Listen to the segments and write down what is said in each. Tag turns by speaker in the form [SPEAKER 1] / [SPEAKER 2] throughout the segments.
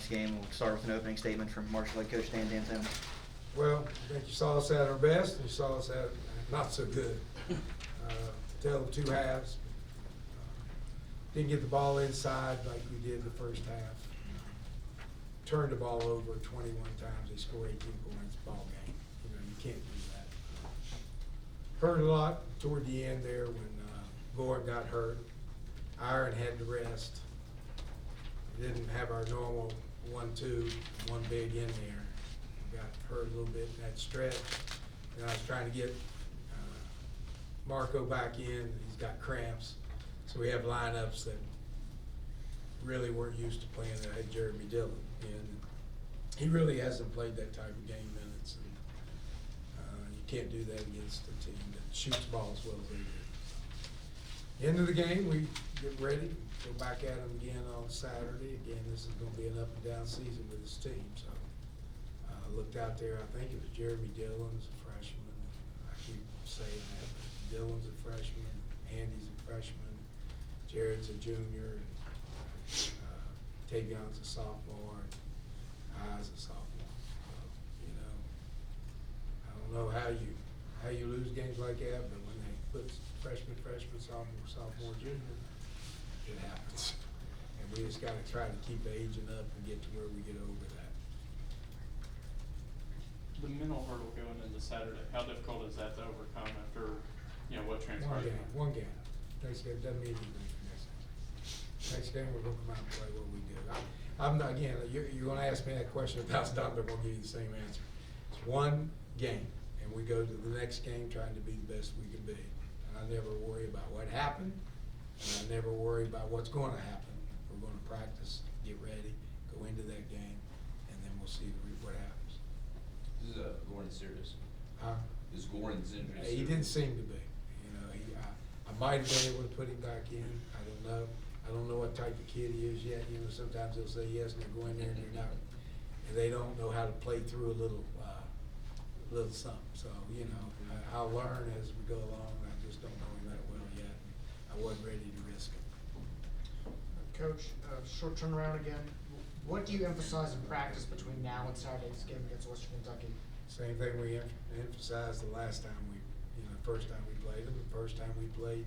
[SPEAKER 1] next game. We'll start with an opening statement from Marshall head coach Dan D'Antoni.
[SPEAKER 2] Well, I think you saw us at our best, and you saw us at not so good. Tell them 2 halves. Didn't get the ball inside like we did the first half. Turned the ball over 21 times. They scored 18 points. Ball game. You can't do that. Hurt a lot toward the end there when Gordon got hurt. Iron had to rest. We didn't have our normal 1-2, one big in there. We got hurt a little bit in that stretch. And I was trying to get Marco back in. He's got cramps. So we have lineups that really weren't used to playing that had Jeremy Dillon. And he really hasn't played that type of game minutes. And you can't do that against a team that shoots the ball as well as they do. End of the game, we get ready, go back at them again on Saturday. Again, this is going to be an up and down season with this team. So I looked out there, I think it was Jeremy Dillon's a freshman. I keep saying that. Dillon's a freshman, Andy's a freshman, Jared's a junior, and Tavion's a sophomore, and I's a sophomore. I don't know how you lose games like that, but when they put freshman, sophomore, junior, it happens. And we just got to try to keep aging up and get to where we get over that.
[SPEAKER 3] The mental hurdle going into Saturday, how difficult is that to overcome after, what transpired?
[SPEAKER 2] One game. Next game doesn't mean anything for next game. Next game, we're going to come out and play what we do. I'm not, again, you're going to ask me that question 1,000 times, I'm going to give you the same answer. It's one game, and we go to the next game trying to be the best we can be. And I never worry about what happened, and I never worry about what's going to happen. We're going to practice, get ready, go into that game, and then we'll see what happens.
[SPEAKER 4] Is Gordon serious?
[SPEAKER 2] Huh?
[SPEAKER 4] Is Gordon's injury serious?
[SPEAKER 2] He didn't seem to be. I might have been able to put him back in. I don't know. I don't know what type of kid he is yet. Sometimes they'll say yes and they go in there and they're not. And they don't know how to play through a little something. So, I'll learn as we go along. I just don't know him that well yet. I wasn't ready to risk it.
[SPEAKER 5] Coach, short turnaround again. What do you emphasize in practice between now and Saturday's game against Western Kentucky?
[SPEAKER 2] Same thing we emphasized the last time first time we played them, the first time we played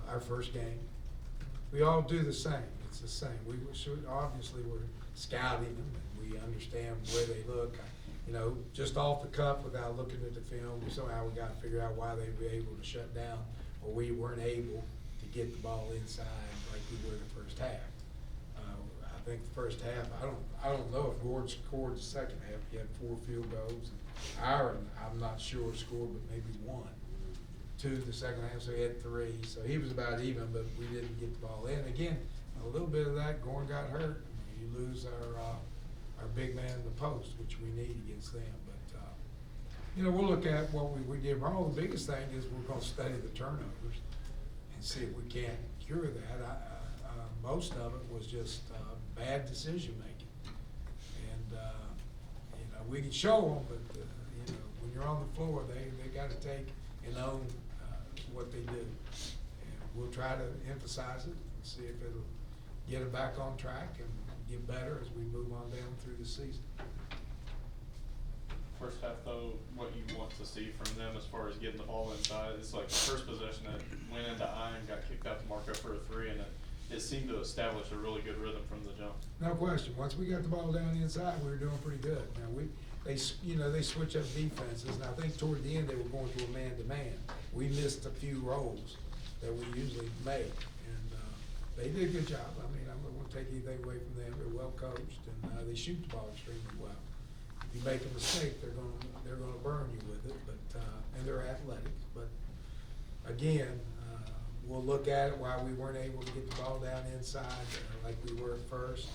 [SPEAKER 2] our first game. We all do the same. It's the same. Obviously we're scouting them and we understand where they look. Just off the cuff without looking at the film, somehow we got to figure out why they'd be able to shut down or we weren't able to get the ball inside like we were the first half. I think the first half, I don't know if Gordon scored the second half. He had 4 field goals. Aaron, I'm not sure, scored, but maybe 1. 2 the second half, so he had 3. So he was about even, but we didn't get the ball in. Again, a little bit of that, Gordon got hurt. You lose our big man in the post, which we need against them. But, we'll look at what we did wrong. The biggest thing is we're going to study the turnovers and see if we can't cure that. Most of it was just bad decision making. And, we can show them, but, when you're on the floor, they got to take and own what they do. And we'll try to emphasize it and see if it'll get it back on track and get better as we move on down through the season.
[SPEAKER 3] First half, though, what you want to see from them as far as getting the ball inside, it's like the first possession that went into I and got kicked out to Marco for a 3, and it seemed to establish a really good rhythm from the jump.
[SPEAKER 2] No question. Once we got the ball down the inside, we were doing pretty good. Now they switch up defenses, and I think toward the end they were going to a man-to-man. We missed a few rolls that we usually make, and they did a good job. I mean, I'm not going to take anything away from them. They're well coached, and they shoot the ball extremely well. If you make a mistake, they're going to burn you with it. But and they're athletic. But again. We'll look at it why we weren't able to get the ball down inside like we were at first.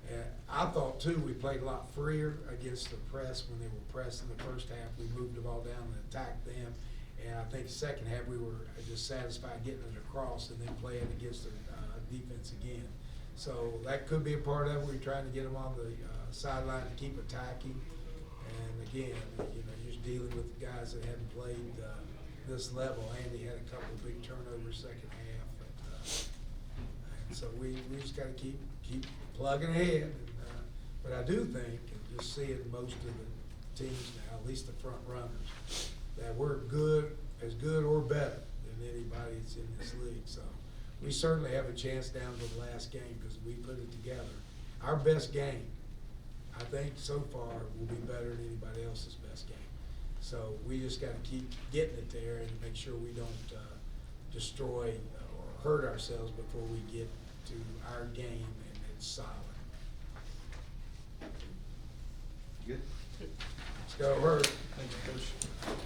[SPEAKER 2] And I thought, too, we played a lot freer against the press when they were pressing the first half. We moved the ball down and attacked them. And I think the second half we were just satisfied getting it across and then playing against the defense again. So that could be a part of it. We're trying to get them on the sideline to keep attacking. And, again, you're just dealing with guys that haven't played this level. Andy had a couple of big turnovers second half, and so we just got to keep keep plugging ahead. And, but I do think, and just seeing most of the teams now, at least the front runners, that we're as good or better than anybody that's in this league. So we certainly have a chance down to the last game because we put it together. Our best game, I think so far, will be better than anybody else's best game. So we just gotta keep getting it there and make sure we don't destroy or hurt ourselves before we get to our game and it's solid.
[SPEAKER 1] Good?
[SPEAKER 2] Let's go, Hurt.
[SPEAKER 6] Thank you, Coach.